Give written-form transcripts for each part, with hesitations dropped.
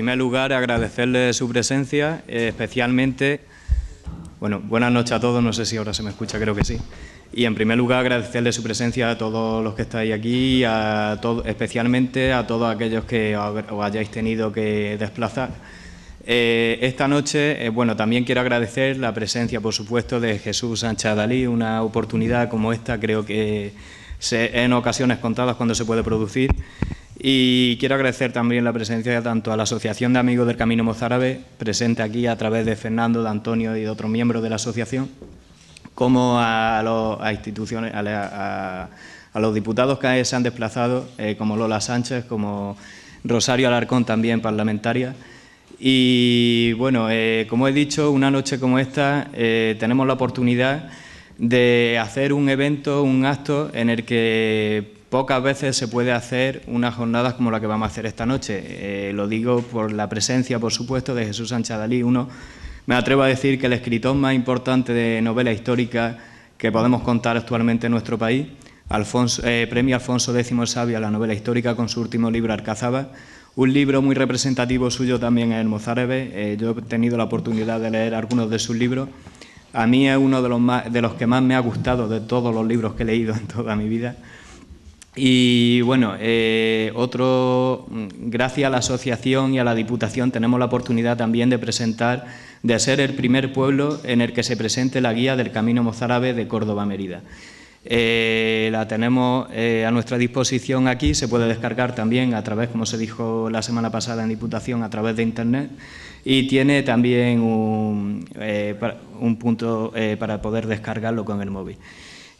primer lugar, agradecerle su presencia, especialmente. Bueno, buenas noches a todos, no sé si ahora se me escucha, creo que sí. Y en primer lugar, agradecerle su presencia a todos los que estáis aquí, especialmente a todos aquellos que os hayáis tenido que desplazar. Esta noche, bueno, también quiero agradecer la presencia, por supuesto, de Jesús Sánchez Adalí. Una oportunidad como esta creo que en ocasiones contadas cuando se puede producir. Y quiero agradecer también la presencia tanto a la Asociación de Amigos del Camino Mozárabe, presente aquí a través de Fernando, de Antonio y de otros miembros de la asociación, como a instituciones, a los diputados que se han desplazado, como Lola Sánchez, como Rosario Alarcón, también parlamentaria. Y bueno, como he dicho, una noche como esta tenemos la oportunidad de hacer un evento, un acto en el que pocas veces se puede hacer unas jornadas como la que vamos a hacer esta noche. Lo digo por la presencia, por supuesto, de Jesús Sánchez Adalí, me atrevo a decir que el escritor más importante de novela histórica que podemos contar actualmente en nuestro país, premio Alfonso X el Sabio a la novela histórica con su último libro, Alcazaba, un libro muy representativo suyo también en el mozárabe. Yo he tenido la oportunidad de leer algunos de sus libros. A mí es uno de los que más me ha gustado de todos los libros que he leído en toda mi vida. Y bueno, gracias a la asociación y a la Diputación tenemos la oportunidad también de ser el primer pueblo en el que se presente la guía del Camino Mozárabe de Córdoba a Mérida. La tenemos a nuestra disposición aquí, se puede descargar también a través, como se dijo la semana pasada en Diputación, a través de Internet, y tiene también un punto para poder descargarlo con el móvil.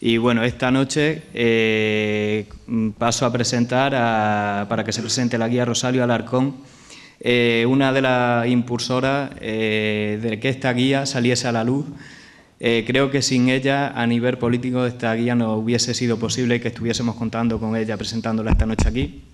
Y bueno, esta noche paso a presentar, para que se presente la guía, Rosario Alarcón, una de las impulsoras de que esta guía saliese a la luz. Creo que sin ella, a nivel político, esta guía no hubiese sido posible que estuviésemos contando con ella, presentándola esta noche aquí.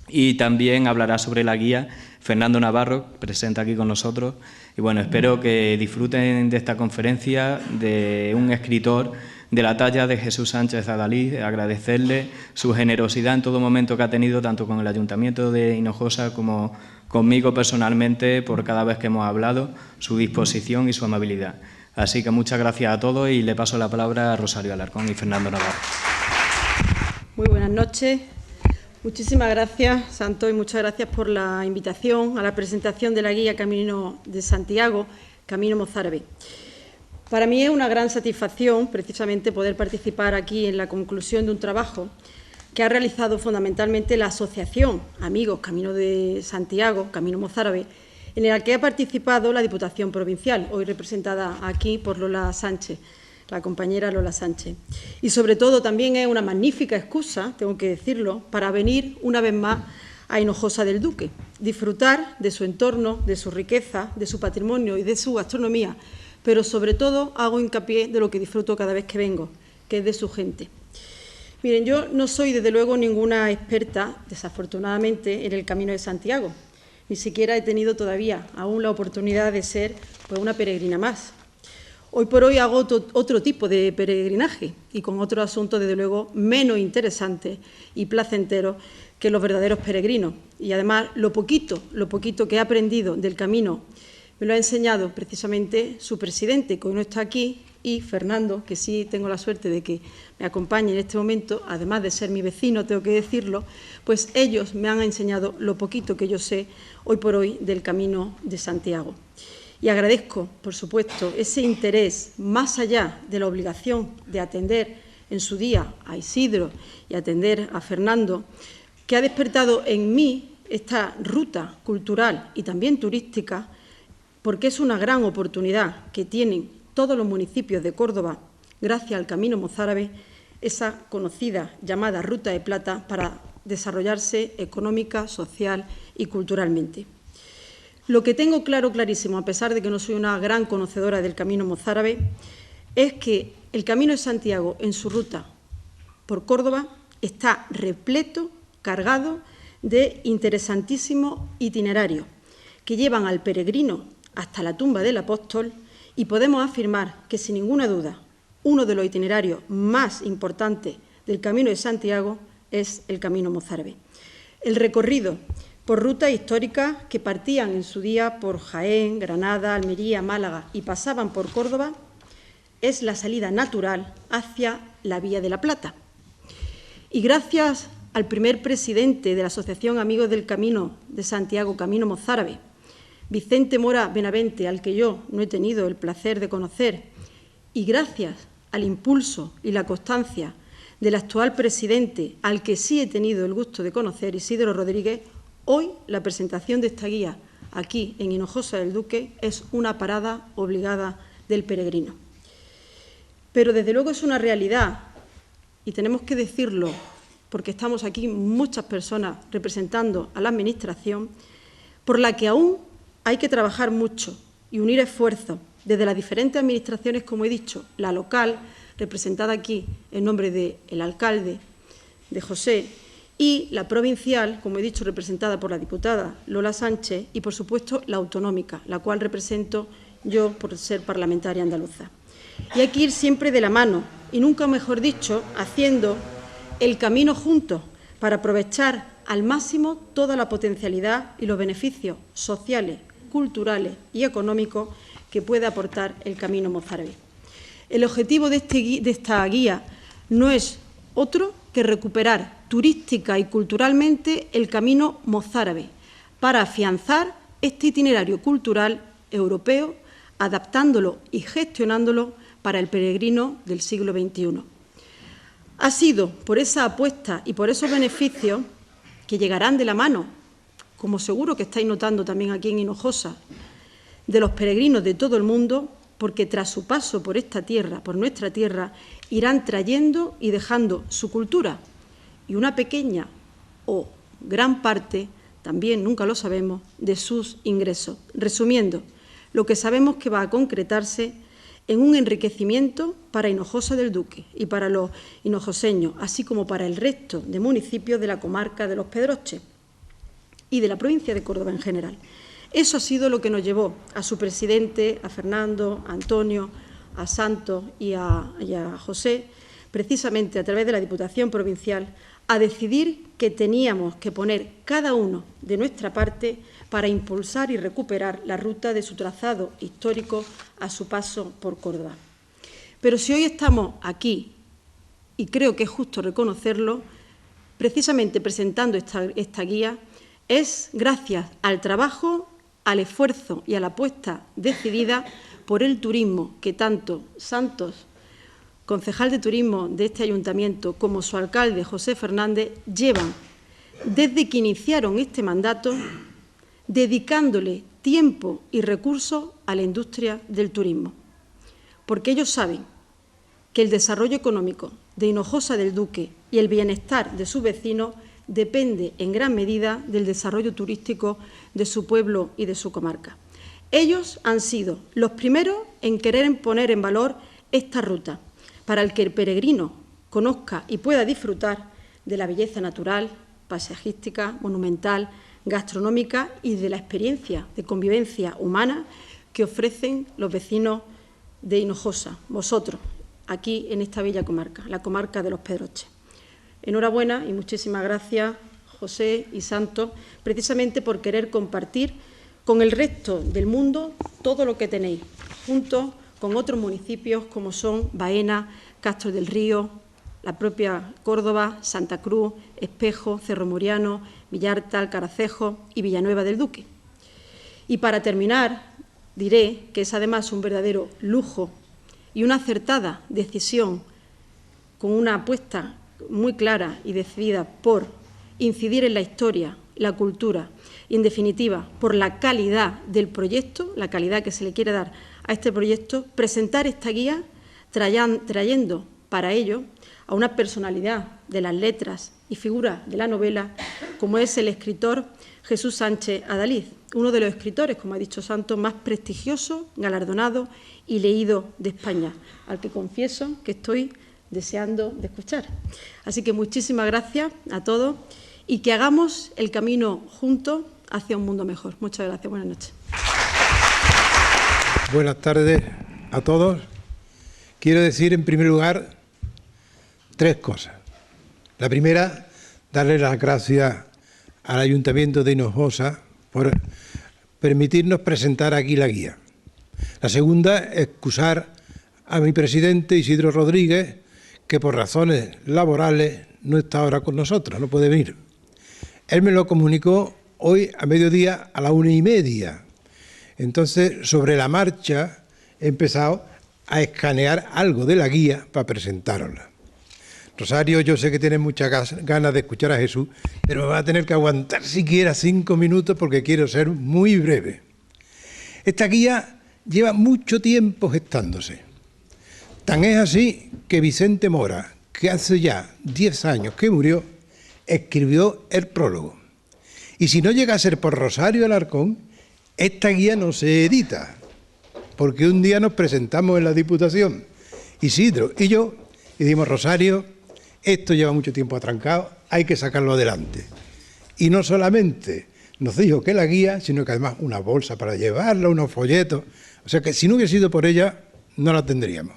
Y también hablará sobre la guía Fernando Navarro, presente aquí con nosotros. Y bueno, espero que disfruten de esta conferencia de un escritor de la talla de Jesús Sánchez Adalí, agradecerle su generosidad en todo momento que ha tenido, tanto con el Ayuntamiento de Hinojosa como conmigo personalmente, por cada vez que hemos hablado, su disposición y su amabilidad. Así que muchas gracias a todos y le paso la palabra a Rosario Alarcón y Fernando Navarro. Muy buenas noches. Muchísimas gracias, Santo, y muchas gracias por la invitación a la presentación de la guía Camino de Santiago, Camino Mozárabe. Para mí es una gran satisfacción, precisamente, poder participar aquí en la conclusión de un trabajo que ha realizado fundamentalmente la Asociación Amigos Camino de Santiago, Camino Mozárabe, en el que ha participado la Diputación Provincial, hoy representada aquí por Lola Sánchez, la compañera Lola Sánchez. Y sobre todo también es una magnífica excusa, tengo que decirlo, para venir una vez más a Hinojosa del Duque, disfrutar de su entorno, de su riqueza, de su patrimonio y de su gastronomía, pero sobre todo hago hincapié de lo que disfruto cada vez que vengo, que es de su gente. Miren, yo no soy desde luego ninguna experta, desafortunadamente, en el Camino de Santiago. Ni siquiera he tenido todavía aún la oportunidad de ser pues, una peregrina más. Hoy por hoy hago otro tipo de peregrinaje y con otro asunto, desde luego, menos interesante y placentero que los verdaderos peregrinos. Y además, lo poquito que he aprendido del camino me lo ha enseñado precisamente su presidente, que hoy no está aquí, y Fernando, que sí tengo la suerte de que me acompañe en este momento, además de ser mi vecino, tengo que decirlo, pues ellos me han enseñado lo poquito que yo sé hoy por hoy del Camino de Santiago. Y agradezco, por supuesto, ese interés, más allá de la obligación de atender en su día a Isidro y atender a Fernando, que ha despertado en mí esta ruta cultural y también turística, porque es una gran oportunidad que tienen todos los municipios de Córdoba, gracias al Camino Mozárabe, esa conocida llamada Ruta de Plata, para desarrollarse económica, social y culturalmente. Lo que tengo clarísimo, a pesar de que no soy una gran conocedora del Camino Mozárabe, es que el Camino de Santiago, en su ruta por Córdoba, está repleto, cargado de interesantísimos itinerarios que llevan al peregrino hasta la tumba del apóstol, y podemos afirmar que, sin ninguna duda, uno de los itinerarios más importantes del Camino de Santiago es el Camino Mozárabe. El recorrido por rutas históricas que partían en su día por Jaén, Granada, Almería, Málaga y pasaban por Córdoba, es la salida natural hacia la Vía de la Plata. Y gracias al primer presidente de la Asociación Amigos del Camino de Santiago, Camino Mozárabe, Vicente Mora Benavente, al que yo no he tenido el placer de conocer, y gracias al impulso y la constancia del actual presidente, al que sí he tenido el gusto de conocer, Isidro Rodríguez, hoy la presentación de esta guía aquí en Hinojosa del Duque es una parada obligada del peregrino. Pero desde luego es una realidad, y tenemos que decirlo, porque estamos aquí muchas personas representando a la Administración, por la que aún hay que trabajar mucho y unir esfuerzos desde las diferentes administraciones, como he dicho, la local, representada aquí en nombre del alcalde, de José, y la provincial, como he dicho, representada por la diputada Lola Sánchez, y, por supuesto, la autonómica, la cual represento yo por ser parlamentaria andaluza. Y hay que ir siempre de la mano, y nunca mejor dicho, haciendo el camino juntos para aprovechar al máximo toda la potencialidad y los beneficios sociales, culturales y económicos que puede aportar el Camino Mozárabe. El objetivo de esta guía no es otro que recuperar turística y culturalmente el Camino Mozárabe para afianzar este itinerario cultural europeo, adaptándolo y gestionándolo para el peregrino del siglo XXI. Ha sido por esa apuesta y por esos beneficios que llegarán de la mano, como seguro que estáis notando también aquí en Hinojosa, de los peregrinos de todo el mundo, porque tras su paso por esta tierra, por nuestra tierra, irán trayendo y dejando su cultura y una pequeña o gran parte, también nunca lo sabemos, de sus ingresos. Resumiendo, lo que sabemos que va a concretarse en un enriquecimiento para Hinojosa del Duque y para los hinojoseños, así como para el resto de municipios de la comarca de Los Pedroches y de la provincia de Córdoba en general. Eso ha sido lo que nos llevó a su presidente, a Fernando, a Antonio, a Santos y a José, precisamente a través de la Diputación Provincial, a decidir que teníamos que poner cada uno de nuestra parte para impulsar y recuperar la ruta de su trazado histórico a su paso por Córdoba. Pero si hoy estamos aquí, y creo que es justo reconocerlo, precisamente presentando esta guía, es gracias al trabajo, al esfuerzo y a la apuesta decidida por el turismo que tanto Santos, concejal de turismo de este ayuntamiento, como su alcalde, José Fernández, llevan desde que iniciaron este mandato, dedicándole tiempo y recursos a la industria del turismo. Porque ellos saben que el desarrollo económico de Hinojosa del Duque y el bienestar de sus vecinos depende en gran medida del desarrollo turístico de su pueblo y de su comarca. Ellos han sido los primeros en querer poner en valor esta ruta, para el que el peregrino conozca y pueda disfrutar de la belleza natural, paisajística, monumental, gastronómica y de la experiencia de convivencia humana que ofrecen los vecinos de Hinojosa, vosotros, aquí en esta bella comarca, la comarca de Los Pedroches. Enhorabuena y muchísimas gracias, José y Santos, precisamente por querer compartir con el resto del mundo todo lo que tenéis, junto con otros municipios como son Baena, Castro del Río, la propia Córdoba, Santa Cruz, Espejo, Cerro Muriano, Villarta, Alcaracejo y Villanueva del Duque. Y para terminar, diré que es además un verdadero lujo y una acertada decisión, con una apuesta muy clara y decidida por incidir en la historia, la cultura y, en definitiva, por la calidad del proyecto, la calidad que se le quiere dar a este proyecto, presentar esta guía trayendo para ello a una personalidad de las letras y figura de la novela, como es el escritor Jesús Sánchez Adalid, uno de los escritores, como ha dicho Santos, más prestigioso, galardonado y leído de España, al que confieso que estoy deseando de escuchar. Así que muchísimas gracias a todos y que hagamos el camino juntos hacia un mundo mejor. Muchas gracias. Buenas noches. Buenas tardes a todos. Quiero decir, en primer lugar, tres cosas. La primera, darle las gracias al Ayuntamiento de Hinojosa por permitirnos presentar aquí la guía. La segunda, excusar a mi presidente Isidro Rodríguez, que por razones laborales no está ahora con nosotros, no puede venir. Él me lo comunicó hoy a mediodía a la 1:30. Entonces, sobre la marcha, he empezado a escanear algo de la guía para presentárosla. Rosario, yo sé que tienes muchas ganas de escuchar a Jesús, pero me va a tener que aguantar siquiera 5 minutos porque quiero ser muy breve. Esta guía lleva mucho tiempo gestándose. Tan es así que Vicente Mora, que hace ya 10 años que murió, escribió el prólogo. Y si no llega a ser por Rosario Alarcón, esta guía no se edita, porque un día nos presentamos en la Diputación, Isidro y yo, y dijimos, Rosario, esto lleva mucho tiempo atrancado, hay que sacarlo adelante. Y no solamente nos dijo que la guía, sino que además una bolsa para llevarla, unos folletos. O sea que si no hubiera sido por ella, no la tendríamos.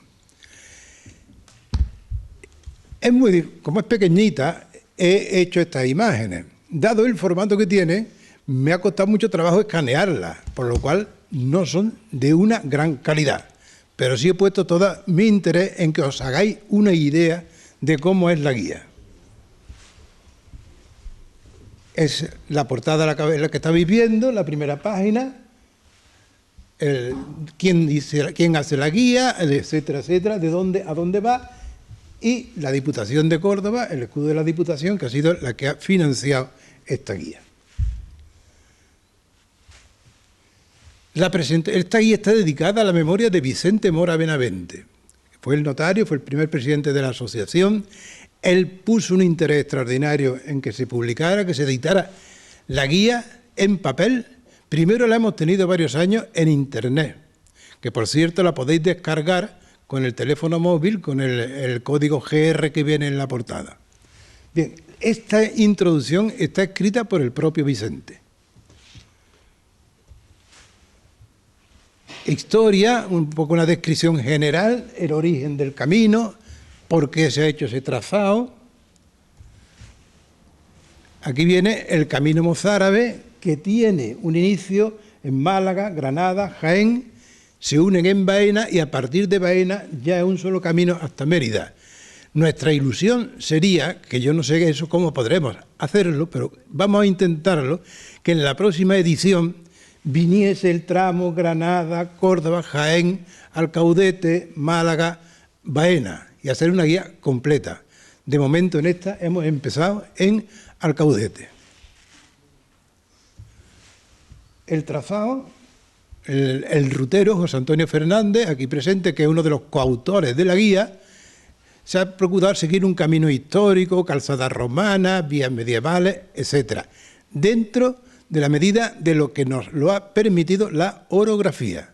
Como es pequeñita, he hecho estas imágenes. Dado el formato que tiene, me ha costado mucho trabajo escanearlas, por lo cual no son de una gran calidad. Pero sí he puesto todo mi interés en que os hagáis una idea de cómo es la guía. Es la portada la que estáis viendo, la primera página, quién hace la guía, etcétera, etcétera, de dónde a dónde va, y la Diputación de Córdoba, el escudo de la Diputación, que ha sido la que ha financiado esta guía. Esta guía está dedicada a la memoria de Vicente Mora Benavente. Fue el notario, fue el primer presidente de la asociación. Él puso un interés extraordinario en que se publicara, que se editara la guía en papel. Primero la hemos tenido varios años en Internet, que por cierto la podéis descargar con el teléfono móvil, con el código GR que viene en la portada. Bien, esta introducción está escrita por el propio Vicente. Historia, un poco una descripción general, el origen del camino, por qué se ha hecho ese trazado. Aquí viene el camino mozárabe, que tiene un inicio en Málaga, Granada, Jaén, se unen en Baena y a partir de Baena ya es un solo camino hasta Mérida. Nuestra ilusión sería, que yo no sé eso cómo podremos hacerlo, pero vamos a intentarlo, que en la próxima edición viniese el tramo Granada, Córdoba, Jaén, Alcaudete, Málaga, Baena, y hacer una guía completa. De momento en esta hemos empezado en Alcaudete. El trazado, el rutero José Antonio Fernández, aquí presente, que es uno de los coautores de la guía, se ha procurado seguir un camino histórico, calzadas romanas, vías medievales, etcétera, dentro de la medida de lo que nos lo ha permitido la orografía.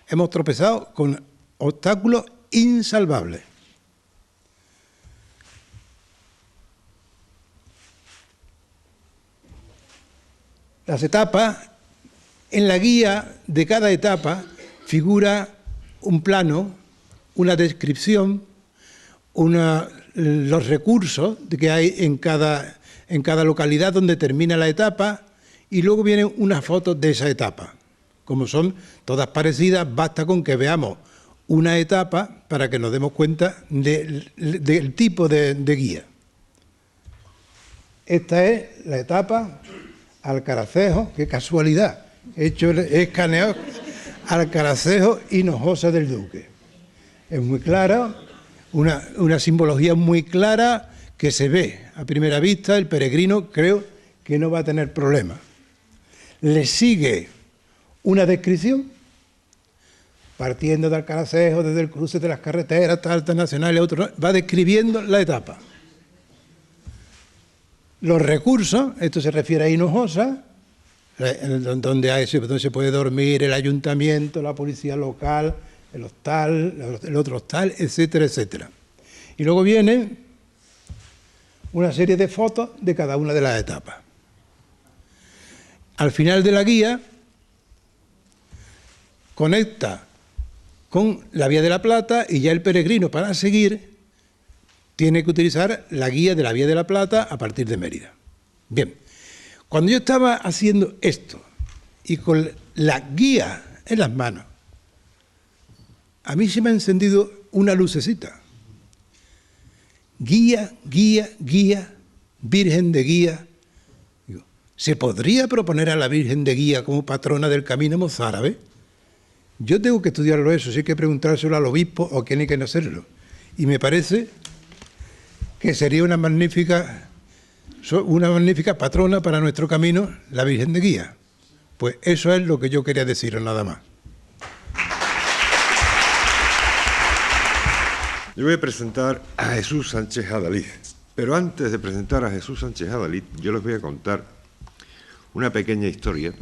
Hemos tropezado con obstáculos insalvables. Las etapas, en la guía de cada etapa figura un plano, una descripción, los recursos que hay en cada localidad donde termina la etapa, y luego vienen unas fotos de esa etapa. Como son todas parecidas, basta con que veamos una etapa para que nos demos cuenta del tipo de guía. Esta es la etapa Alcaracejo, qué casualidad, he escaneado Alcaracejo Hinojosa del Duque. Es muy clara, una simbología muy clara que se ve a primera vista. El peregrino creo que no va a tener problemas. Le sigue una descripción, partiendo de Alcaracejo, desde el cruce de las carreteras, altas nacionales, va describiendo la etapa. Los recursos, esto se refiere a Hinojosa, donde se puede dormir el ayuntamiento, la policía local, el hostal, el otro hostal, etcétera, etcétera. Y luego viene una serie de fotos de cada una de las etapas. Al final de la guía conecta con la Vía de la Plata y ya el peregrino, para seguir, tiene que utilizar la guía de la Vía de la Plata a partir de Mérida. Bien, Cuando yo estaba haciendo esto y con la guía en las manos, a mí se me ha encendido una lucecita. Guía, guía, guía, Virgen de Guía. Digo, ¿se podría proponer a la Virgen de Guía como patrona del camino mozárabe? Yo tengo que estudiarlo eso, sí hay que preguntárselo al obispo o quién hay que hacerlo. Y me parece que sería una magnífica patrona para nuestro camino, la Virgen de Guía. Pues eso es lo que yo quería deciros, nada más. Yo voy a presentar a Jesús Sánchez Adalid, pero antes de presentar a Jesús Sánchez Adalid, yo les voy a contar una pequeña historia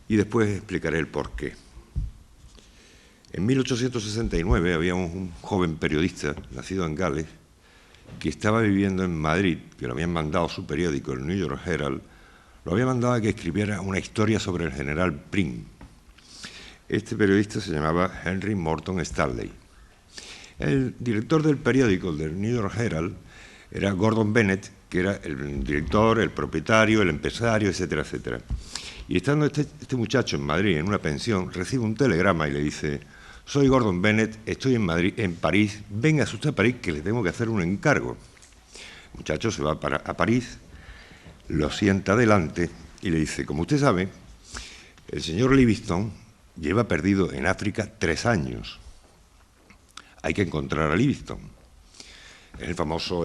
y después explicaré el porqué. En 1869 había un joven periodista, nacido en Gales, que estaba viviendo en Madrid, que lo habían mandado su periódico, el New York Herald, lo había mandado a que escribiera una historia sobre el general Prim. Este periodista se llamaba Henry Morton Stanley. El director del periódico, del New York Herald, era Gordon Bennett, que era el director, el propietario, el empresario, etcétera, etcétera. Y estando este muchacho en Madrid, en una pensión, recibe un telegrama y le dice: soy Gordon Bennett, estoy en Madrid, en París, venga usted a París que le tengo que hacer un encargo. El muchacho se va a París, lo sienta delante y le dice: como usted sabe, el señor Livingstone lleva perdido en África 3 años. Hay que encontrar a Livingstone. Es el famoso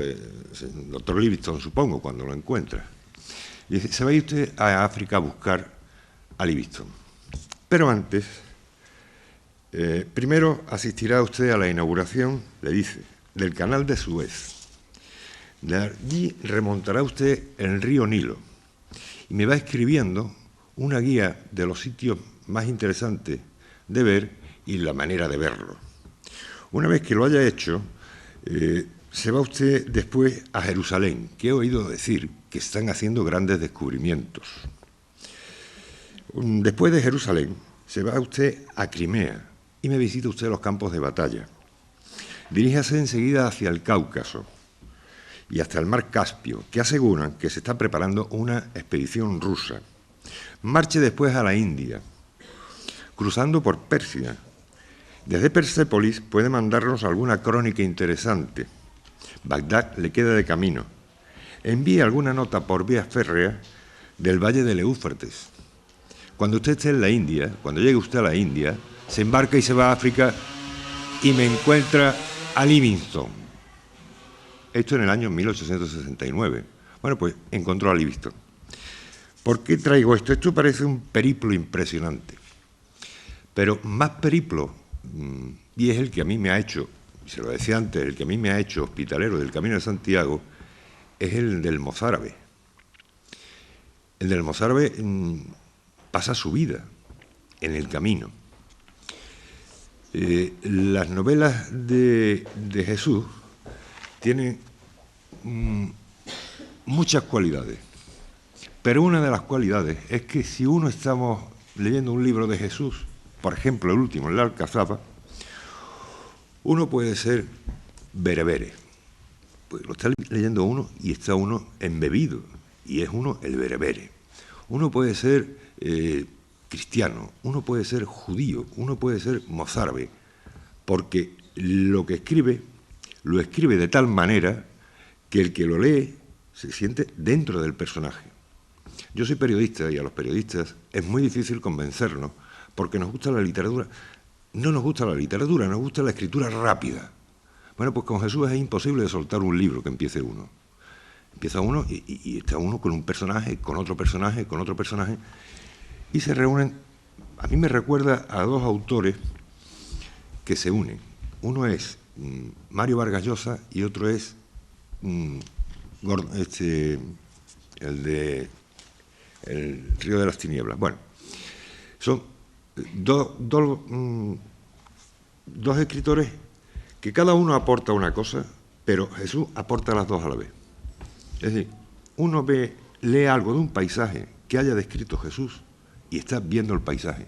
doctor Livingstone, supongo, cuando lo encuentra. Y dice: se va a ir usted a África a buscar a Livingstone. Pero antes, primero asistirá usted a la inauguración, le dice, del canal de Suez. De allí remontará usted el río Nilo y me va escribiendo una guía de los sitios más interesantes de ver y la manera de verlo. Una vez que lo haya hecho, se va usted después a Jerusalén, que he oído decir que están haciendo grandes descubrimientos. Después de Jerusalén, se va usted a Crimea y me visita usted los campos de batalla. Diríjase enseguida hacia el Cáucaso y hasta el mar Caspio, que aseguran que se está preparando una expedición rusa. Marche después a la India, cruzando por Persia. Desde Persépolis puede mandarnos alguna crónica interesante. Bagdad le queda de camino. Envíe alguna nota por vía férrea del valle del Éufrates. Cuando usted esté en la India, cuando llegue usted a la India, se embarca y se va a África y me encuentra a Livingstone. Esto en el año 1869. Bueno, pues encontró a Livingstone. ¿Por qué traigo esto? Esto parece un periplo impresionante. Pero más periplo, y es el que a mí me ha hecho, se lo decía antes, el que a mí me ha hecho hospitalero del Camino de Santiago, es el del mozárabe. El del mozárabe pasa su vida en el camino. Las novelas de Jesús tienen muchas cualidades, pero una de las cualidades es que si uno estamos leyendo un libro de Jesús, por ejemplo, el último, el Alcazaba, uno puede ser berebere. Pues lo está leyendo uno y está uno embebido, y es uno el berebere. Uno puede ser cristiano, uno puede ser judío, uno puede ser mozárabe, porque lo que escribe, lo escribe de tal manera que el que lo lee se siente dentro del personaje. Yo soy periodista y a los periodistas es muy difícil convencernos porque nos gusta la literatura. No nos gusta la literatura, nos gusta la escritura rápida. Bueno, pues con Jesús es imposible de soltar un libro que empiece uno. Empieza uno y está uno con un personaje, con otro personaje, con otro personaje, y se reúnen. A mí me recuerda a 2 autores que se unen. Uno es Mario Vargas Llosa y otro es el de El río de las tinieblas. Bueno, son dos escritores que cada uno aporta una cosa, pero Jesús aporta las dos a la vez. Es decir, uno lee algo de un paisaje que haya descrito Jesús y está viendo el paisaje.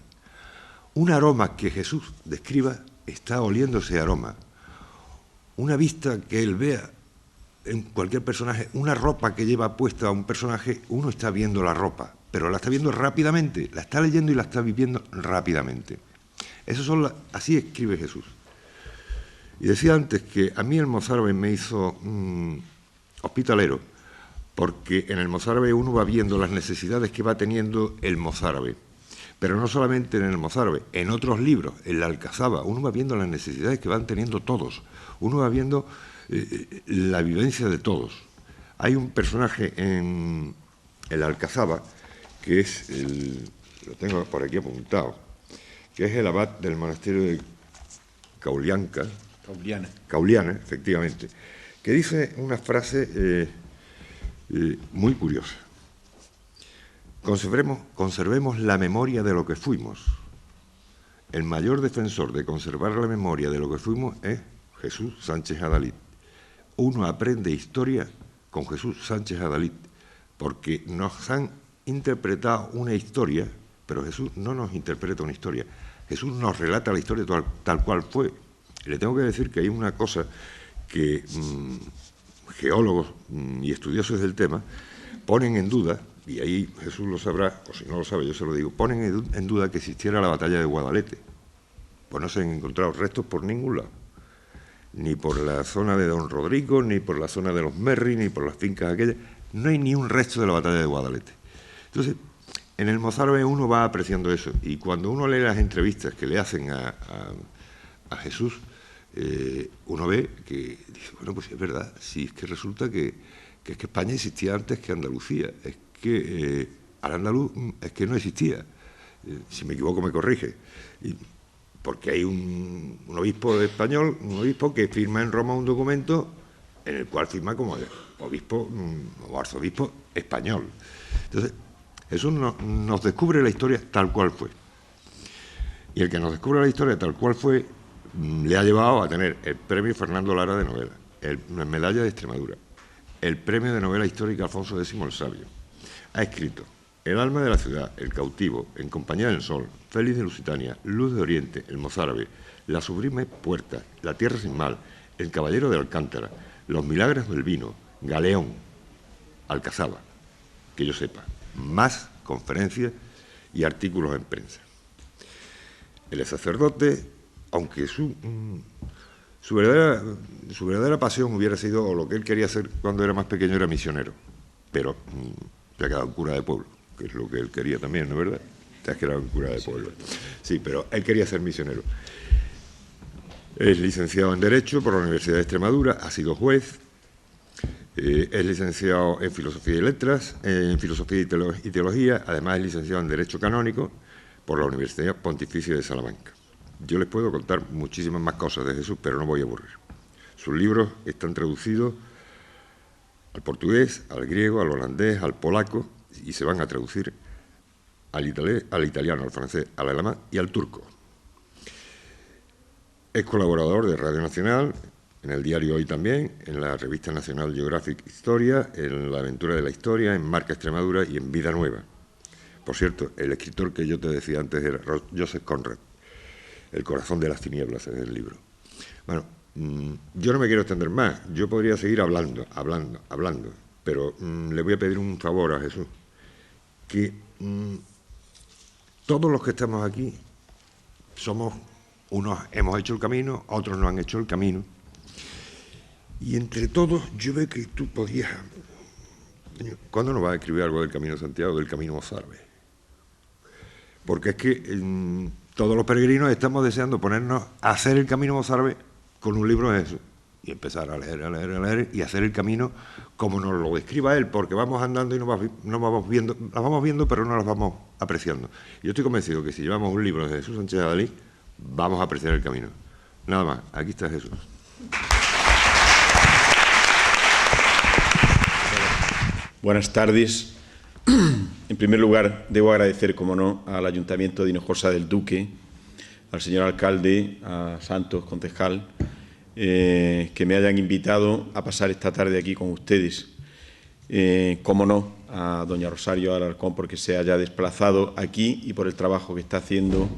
Un aroma que Jesús describa, está oliendo ese aroma. Una vista que él vea, en cualquier personaje, una ropa que lleva puesta a un personaje, uno está viendo la ropa, pero la está viendo rápidamente, la está leyendo y la está viviendo rápidamente. Así escribe Jesús. Y decía antes que a mí el mozárabe me hizo hospitalero, porque en el mozárabe uno va viendo las necesidades que va teniendo el mozárabe. Pero no solamente en el mozárabe, en otros libros, en la Alcazaba, uno va viendo las necesidades que van teniendo todos, uno va viendo la vivencia de todos. Hay un personaje en la Alcazaba que es, lo tengo por aquí apuntado, que es el abad del monasterio de Cauliana, efectivamente, que dice una frase muy curiosa. Conservemos la memoria de lo que fuimos. El mayor defensor de conservar la memoria de lo que fuimos es Jesús Sánchez Adalid. Uno aprende historia con Jesús Sánchez Adalid, porque nos han interpretado una historia, pero Jesús no nos interpreta una historia. Jesús nos relata la historia tal cual fue. Y le tengo que decir que hay una cosa que geólogos y estudiosos del tema ponen en duda, y ahí Jesús lo sabrá, o si no lo sabe yo se lo digo, ponen en duda que existiera la batalla de Guadalete. Pues no se han encontrado restos por ningún lado, ni por la zona de Don Rodrigo, ni por la zona de los Merry, ni por las fincas aquellas. No hay ni un resto de la batalla de Guadalete. Entonces, en el mozárabe uno va apreciando eso, y cuando uno lee las entrevistas que le hacen a Jesús, uno ve que dice, bueno, pues es verdad, sí, es que resulta que España existía antes que Andalucía, es que al andaluz es que no existía, si me equivoco me corrige, porque hay un obispo español, un obispo que firma en Roma un documento en el cual firma como obispo o arzobispo español. Entonces, Jesús nos descubre la historia tal cual fue. Y el que nos descubre la historia tal cual fue, le ha llevado a tener el premio Fernando Lara de novela, la medalla de Extremadura, el premio de novela histórica Alfonso X el Sabio. Ha escrito El alma de la ciudad, El cautivo, En compañía del sol, Félix de Lusitania, Luz de Oriente, El mozárabe, La sublime puerta, La tierra sin mal, El caballero de Alcántara, Los milagros del vino, Galeón, Alcazaba, que yo sepa, más conferencias y artículos en prensa. Él es sacerdote, aunque su verdadera pasión hubiera sido, o lo que él quería hacer cuando era más pequeño, era misionero, pero se ha quedado cura de pueblo, que es lo que él quería también, ¿no es verdad? Te has quedado cura de pueblo. Sí, pero él quería ser misionero. Es licenciado en Derecho por la Universidad de Extremadura, ha sido juez, es licenciado en Filosofía y Letras, en Filosofía y Teología, además es licenciado en Derecho Canónico por la Universidad Pontificia de Salamanca. Yo les puedo contar muchísimas más cosas de Jesús, pero no voy a aburrir. Sus libros están traducidos al portugués, al griego, al holandés, al polaco, y se van a traducir al italiano, al francés, al alemán y al turco. Es colaborador de Radio Nacional, en el diario Hoy también, en la revista National Geographic Historia, en La Aventura de la Historia, en Marca Extremadura y en Vida Nueva. Por cierto, el escritor que yo te decía antes era Joseph Conrad. El corazón de las tinieblas es el libro. Bueno, yo no me quiero extender más. Yo podría seguir hablando, pero le voy a pedir un favor a Jesús, que todos los que estamos aquí somos unos hemos hecho el camino, otros no han hecho el camino, y entre todos yo veo que tú podías. ¿Cuándo nos vas a escribir algo del Camino de Santiago, del Camino Mozárabe? Porque es que todos los peregrinos estamos deseando ponernos a hacer el Camino Mozárabe con un libro de Jesús y empezar a leer y hacer el camino como nos lo describa él, porque vamos andando y no vamos viendo, las vamos viendo pero no las vamos apreciando. Yo estoy convencido que si llevamos un libro de Jesús Sánchez Adalid, vamos a apreciar el camino. Nada más, aquí está Jesús. Buenas tardes. En primer lugar, debo agradecer, como no, al Ayuntamiento de Hinojosa del Duque, al señor alcalde, a Santos, concejal, que me hayan invitado a pasar esta tarde aquí con ustedes. Como no, a doña Rosario Alarcón, porque se haya desplazado aquí y por el trabajo que está haciendo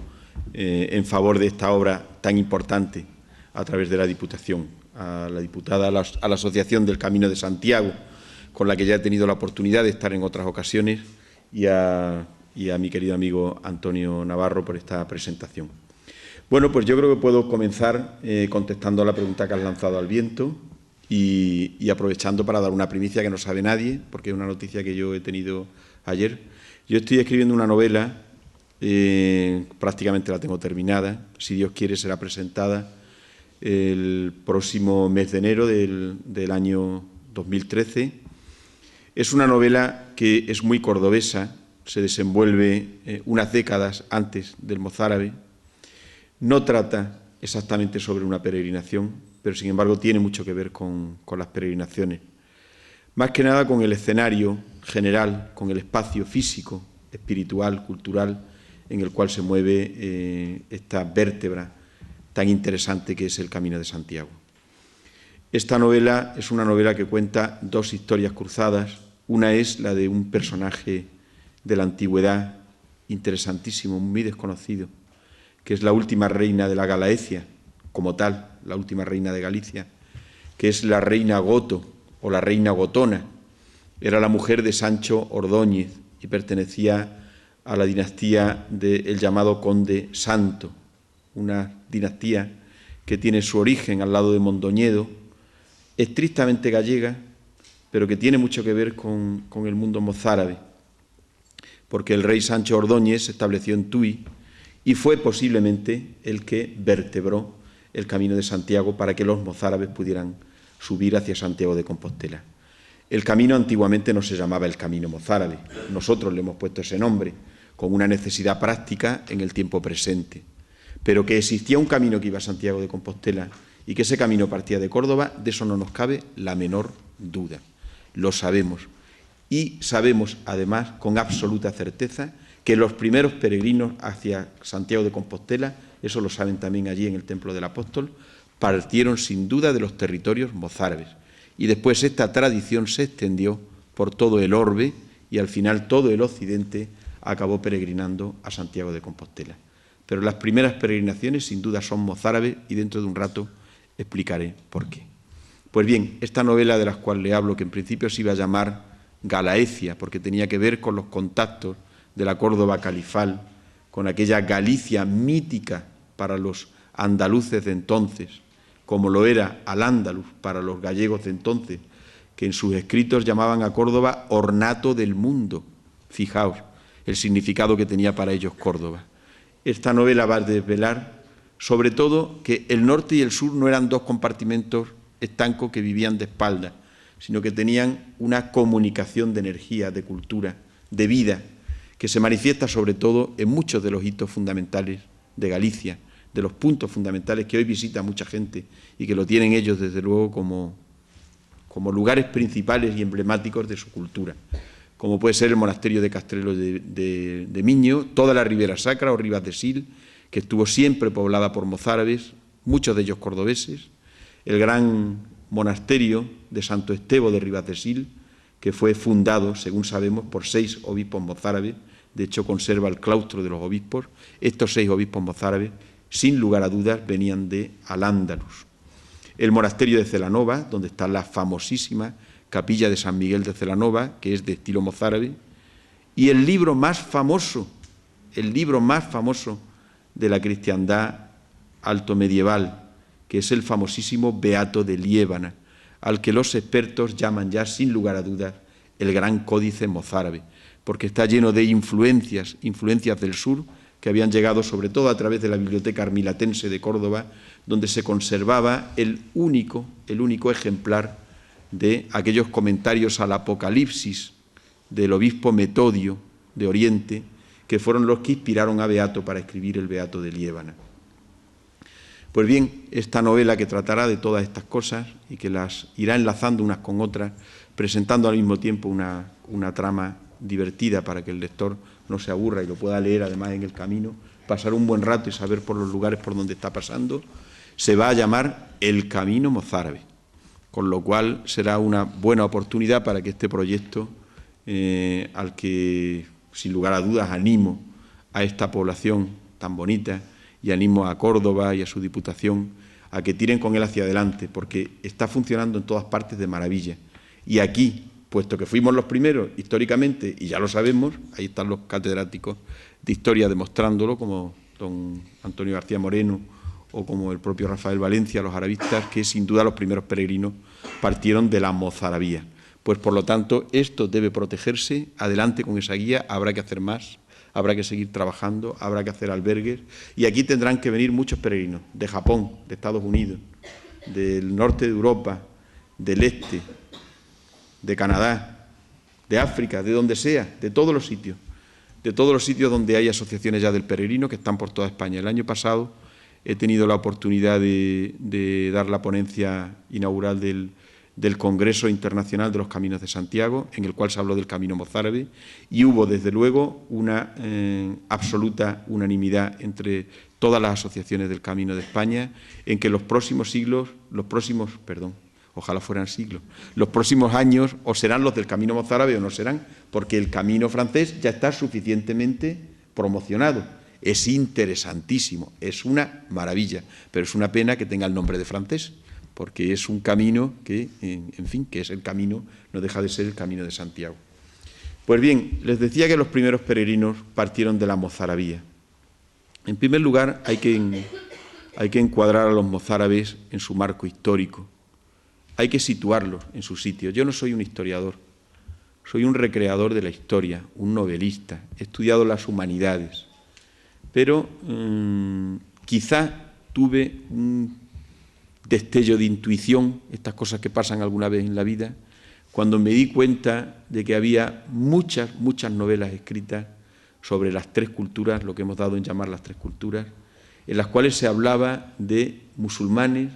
en favor de esta obra tan importante a través de la Diputación, a la diputada, a la Asociación del Camino de Santiago, con la que ya he tenido la oportunidad de estar en otras ocasiones, y a mi querido amigo Antonio Navarro por esta presentación. Bueno, pues yo creo que puedo comenzar contestando a la pregunta que has lanzado al viento y aprovechando para dar una primicia que no sabe nadie, porque es una noticia que yo he tenido ayer. Yo estoy escribiendo una novela, prácticamente la tengo terminada, si Dios quiere será presentada el próximo mes de enero del año 2013. Es una novela que es muy cordobesa, se desenvuelve unas décadas antes del mozárabe. No trata exactamente sobre una peregrinación, pero sin embargo tiene mucho que ver con las peregrinaciones. Más que nada con el escenario general, con el espacio físico, espiritual, cultural, en el cual se mueve esta vértebra tan interesante que es el Camino de Santiago. Esta novela es una novela que cuenta dos historias cruzadas. Una es la de un personaje de la antigüedad interesantísimo, muy desconocido, que es la última reina de la Galaecia, como tal, la última reina de Galicia, que es la reina Goto o la reina Gotona. Era la mujer de Sancho Ordóñez y pertenecía a la dinastía del llamado Conde Santo, una dinastía que tiene su origen al lado de Mondoñedo, estrictamente gallega, pero que tiene mucho que ver con el mundo mozárabe, porque el rey Sancho Ordóñez se estableció en Tui y fue posiblemente el que vertebró el Camino de Santiago para que los mozárabes pudieran subir hacia Santiago de Compostela. El camino antiguamente no se llamaba el Camino Mozárabe, nosotros le hemos puesto ese nombre con una necesidad práctica en el tiempo presente, pero que existía un camino que iba a Santiago de Compostela y que ese camino partía de Córdoba, de eso no nos cabe la menor duda, lo sabemos. Y sabemos, además, con absoluta certeza, que los primeros peregrinos hacia Santiago de Compostela, eso lo saben también allí en el Templo del Apóstol, partieron sin duda de los territorios mozárabes. Y después esta tradición se extendió por todo el orbe y al final todo el occidente acabó peregrinando a Santiago de Compostela. Pero las primeras peregrinaciones sin duda son mozárabes y dentro de un rato explicaré por qué. Pues bien, esta novela de la cual le hablo, que en principio se iba a llamar Galaecia, porque tenía que ver con los contactos de la Córdoba califal, con aquella Galicia mítica para los andaluces de entonces, como lo era Al-Ándalus para los gallegos de entonces, que en sus escritos llamaban a Córdoba ornato del mundo. Fijaos el significado que tenía para ellos Córdoba. Esta novela va a desvelar, sobre todo, que el norte y el sur no eran dos compartimentos estancos que vivían de espaldas, sino que tenían una comunicación de energía, de cultura, de vida, que se manifiesta sobre todo en muchos de los hitos fundamentales de Galicia, de los puntos fundamentales que hoy visita mucha gente y que lo tienen ellos, desde luego, como lugares principales y emblemáticos de su cultura, como puede ser el monasterio de Castrelo de Miño, toda la Ribera Sacra o Ribas de Sil, que estuvo siempre poblada por mozárabes, muchos de ellos cordobeses, el gran monasterio de Santo Estevo de Ribas de Sil, que fue fundado, según sabemos, por 6 obispos mozárabes. De hecho, conserva el claustro de los obispos. Estos 6 obispos mozárabes, sin lugar a dudas, venían de Al-Ándalus. El monasterio de Celanova, donde está la famosísima capilla de San Miguel de Celanova, que es de estilo mozárabe, y el libro más famoso de la cristiandad altomedieval, que es el famosísimo Beato de Liébana, al que los expertos llaman ya, sin lugar a dudas, el gran códice mozárabe, porque está lleno de influencias del sur, que habían llegado sobre todo a través de la Biblioteca Armilatense de Córdoba, donde se conservaba el único ejemplar de aquellos comentarios al Apocalipsis del obispo Metodio de Oriente, que fueron los que inspiraron a Beato para escribir el Beato de Liébana. Pues bien, esta novela, que tratará de todas estas cosas y que las irá enlazando unas con otras, presentando al mismo tiempo una trama divertida para que el lector no se aburra y lo pueda leer además en el camino, pasar un buen rato y saber por los lugares por donde está pasando, se va a llamar El Camino Mozárabe, con lo cual será una buena oportunidad para que este proyecto, al que sin lugar a dudas animo a esta población tan bonita y animo a Córdoba y a su Diputación a que tiren con él hacia adelante, porque está funcionando en todas partes de maravilla. Y aquí, puesto que fuimos los primeros históricamente, y ya lo sabemos, ahí están los catedráticos de historia demostrándolo, como don Antonio García Moreno o como el propio Rafael Valencia, los arabistas, que sin duda los primeros peregrinos partieron de la mozarabía. Pues por lo tanto, esto debe protegerse, adelante con esa guía, habrá que hacer más, habrá que seguir trabajando, habrá que hacer albergues, y aquí tendrán que venir muchos peregrinos, de Japón, de Estados Unidos, del norte de Europa, del este, de Canadá, de África, de donde sea, de todos los sitios donde hay asociaciones ya del peregrino que están por toda España. El año pasado he tenido la oportunidad de dar la ponencia inaugural del Congreso Internacional de los Caminos de Santiago, en el cual se habló del camino mozárabe, y hubo, desde luego, una absoluta unanimidad entre todas las asociaciones del Camino de España en que los próximos años o serán los del camino mozárabe o no serán, porque el camino francés ya está suficientemente promocionado. Es interesantísimo, es una maravilla, pero es una pena que tenga el nombre de francés, porque es un camino que, en fin, que es el camino, no deja de ser el camino de Santiago. Pues bien, les decía que los primeros peregrinos partieron de la mozarabía. En primer lugar, hay que encuadrar a los mozárabes en su marco histórico. Hay que situarlos en su sitio. Yo no soy un historiador, soy un recreador de la historia, un novelista. He estudiado las humanidades, pero quizá tuve un destello de intuición, estas cosas que pasan alguna vez en la vida, cuando me di cuenta de que había muchas novelas escritas sobre las tres culturas, lo que hemos dado en llamar las tres culturas, en las cuales se hablaba de musulmanes,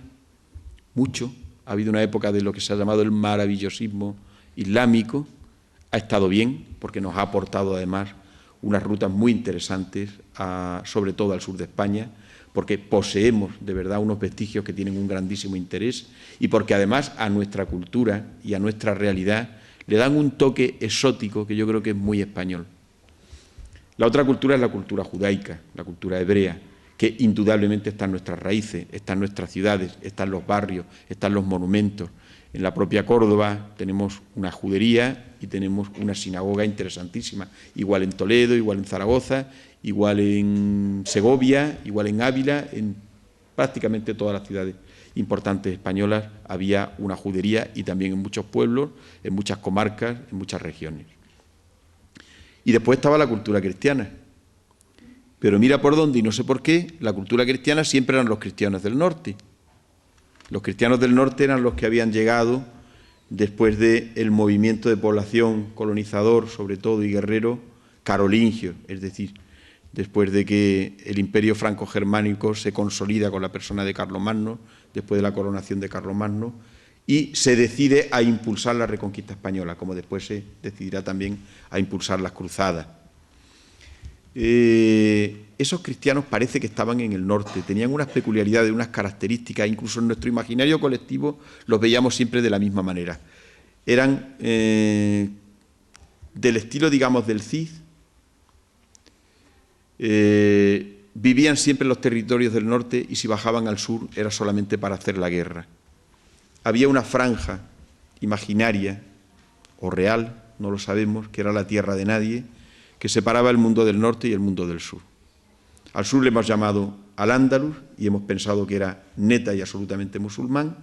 mucho. Ha habido una época de lo que se ha llamado el maravillosismo islámico. Ha estado bien, porque nos ha aportado además unas rutas muy interesantes, sobre todo al sur de España, porque poseemos de verdad unos vestigios que tienen un grandísimo interés y porque además a nuestra cultura y a nuestra realidad le dan un toque exótico que yo creo que es muy español. La otra cultura es la cultura judaica, la cultura hebrea, que indudablemente está en nuestras raíces, está en nuestras ciudades, está en los barrios, está en los monumentos. En la propia Córdoba tenemos una judería y tenemos una sinagoga interesantísima, igual en Toledo, igual en Zaragoza, igual en Segovia, igual en Ávila, en prácticamente todas las ciudades importantes españolas había una judería y también en muchos pueblos, en muchas comarcas, en muchas regiones. Y después estaba la cultura cristiana. Pero mira por dónde, y no sé por qué, la cultura cristiana siempre eran los cristianos del norte. Los cristianos del norte eran los que habían llegado después del movimiento de población colonizador, sobre todo, y guerrero, carolingio, es decir, después de que el imperio franco-germánico se consolida con la persona de Carlomagno, después de la coronación de Carlomagno, y se decide a impulsar la reconquista española, como después se decidirá también a impulsar las cruzadas. Esos cristianos parece que estaban en el norte, tenían unas peculiaridades, unas características, incluso en nuestro imaginario colectivo los veíamos siempre de la misma manera. Eran del estilo, digamos, del Cid, vivían siempre en los territorios del norte y si bajaban al sur era solamente para hacer la guerra. Había una franja imaginaria o real, no lo sabemos, que era la tierra de nadie, que separaba el mundo del norte y el mundo del sur. Al sur le hemos llamado Al-Ándalus y hemos pensado que era neta y absolutamente musulmán,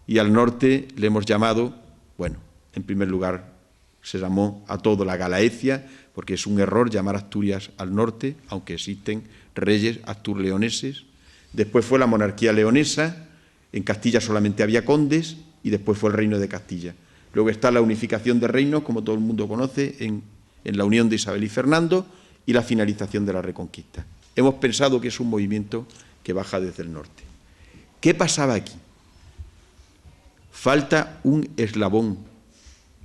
y al norte le hemos llamado, bueno, en primer lugar se llamó a todo la Galaecia, porque es un error llamar Asturias al norte, aunque existen reyes asturleoneses. Después fue la monarquía leonesa, en Castilla solamente había condes, y después fue el reino de Castilla. Luego está la unificación de reinos, como todo el mundo conoce, en la unión de Isabel y Fernando, y la finalización de la Reconquista. Hemos pensado que es un movimiento que baja desde el norte. ¿Qué pasaba aquí? Falta un eslabón,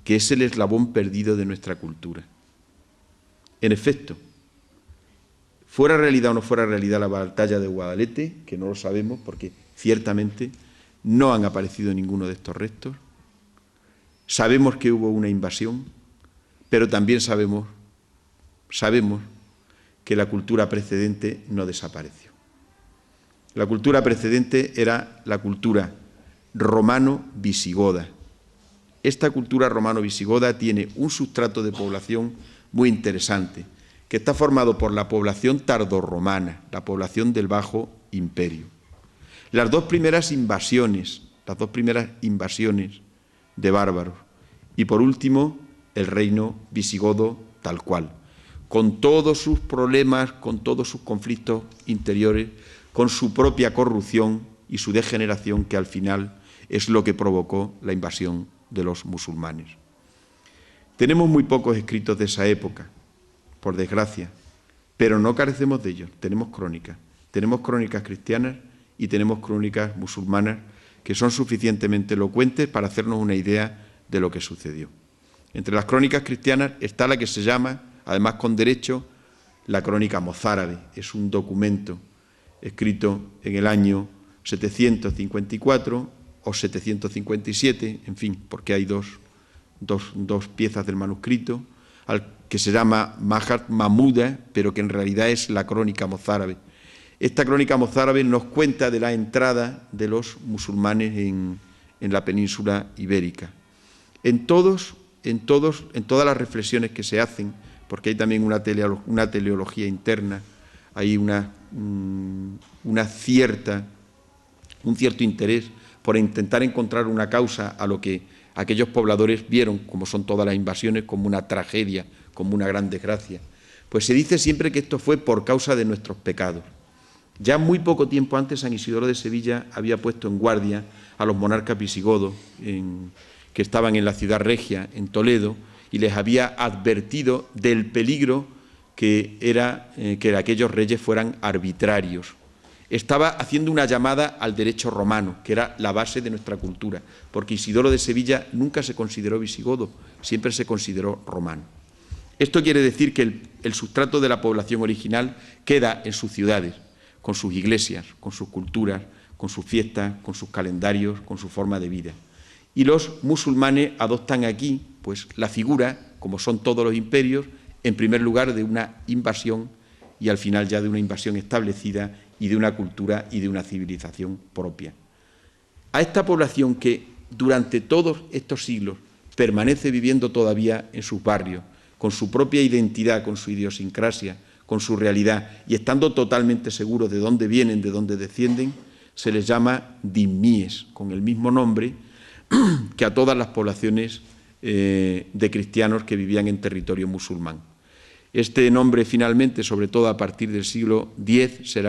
que es el eslabón perdido de nuestra cultura. En efecto, fuera realidad o no fuera realidad la batalla de Guadalete, que no lo sabemos porque ciertamente no han aparecido ninguno de estos restos, sabemos que hubo una invasión, pero también sabemos que la cultura precedente no desapareció. La cultura precedente era la cultura romano-visigoda. Esta cultura romano-visigoda tiene un sustrato de población muy interesante, que está formado por la población tardorromana, la población del Bajo Imperio. Las dos primeras invasiones de bárbaros y, por último, el reino visigodo tal cual, con todos sus problemas, con todos sus conflictos interiores, con su propia corrupción y su degeneración, que al final es lo que provocó la invasión de los musulmanes. Tenemos muy pocos escritos de esa época, por desgracia, pero no carecemos de ellos. Tenemos crónicas cristianas y tenemos crónicas musulmanas que son suficientemente elocuentes para hacernos una idea de lo que sucedió. Entre las crónicas cristianas está la que se llama, además con derecho, la crónica mozárabe. Es un documento escrito en el año 754 o 757, en fin, porque hay dos piezas del manuscrito, que se llama Mahat Mahmuda, pero que en realidad es la crónica mozárabe. Esta crónica mozárabe nos cuenta de la entrada de los musulmanes en la península ibérica. En todas las reflexiones que se hacen, porque hay también una teleología interna, hay un cierto interés por intentar encontrar una causa a lo que aquellos pobladores vieron, como son todas las invasiones, como una tragedia, como una gran desgracia. Pues se dice siempre que esto fue por causa de nuestros pecados. Ya muy poco tiempo antes, San Isidoro de Sevilla había puesto en guardia a los monarcas visigodos que estaban en la ciudad regia, en Toledo, y les había advertido del peligro que era que aquellos reyes fueran arbitrarios. Estaba haciendo una llamada al derecho romano, que era la base de nuestra cultura, porque Isidoro de Sevilla nunca se consideró visigodo, siempre se consideró romano. Esto quiere decir que el sustrato de la población original queda en sus ciudades, con sus iglesias, con sus culturas, con sus fiestas, con sus calendarios, con su forma de vida. Y los musulmanes adoptan aquí pues, la figura, como son todos los imperios, en primer lugar de una invasión y al final ya de una invasión establecida y de una cultura y de una civilización propia. A esta población que durante todos estos siglos permanece viviendo todavía en sus barrios, con su propia identidad, con su idiosincrasia, con su realidad y estando totalmente seguros de dónde vienen, de dónde descienden, se les llama dhimmíes, con el mismo nombre que a todas las poblaciones de cristianos que vivían en territorio musulmán. Este nombre finalmente, sobre todo a partir del siglo X,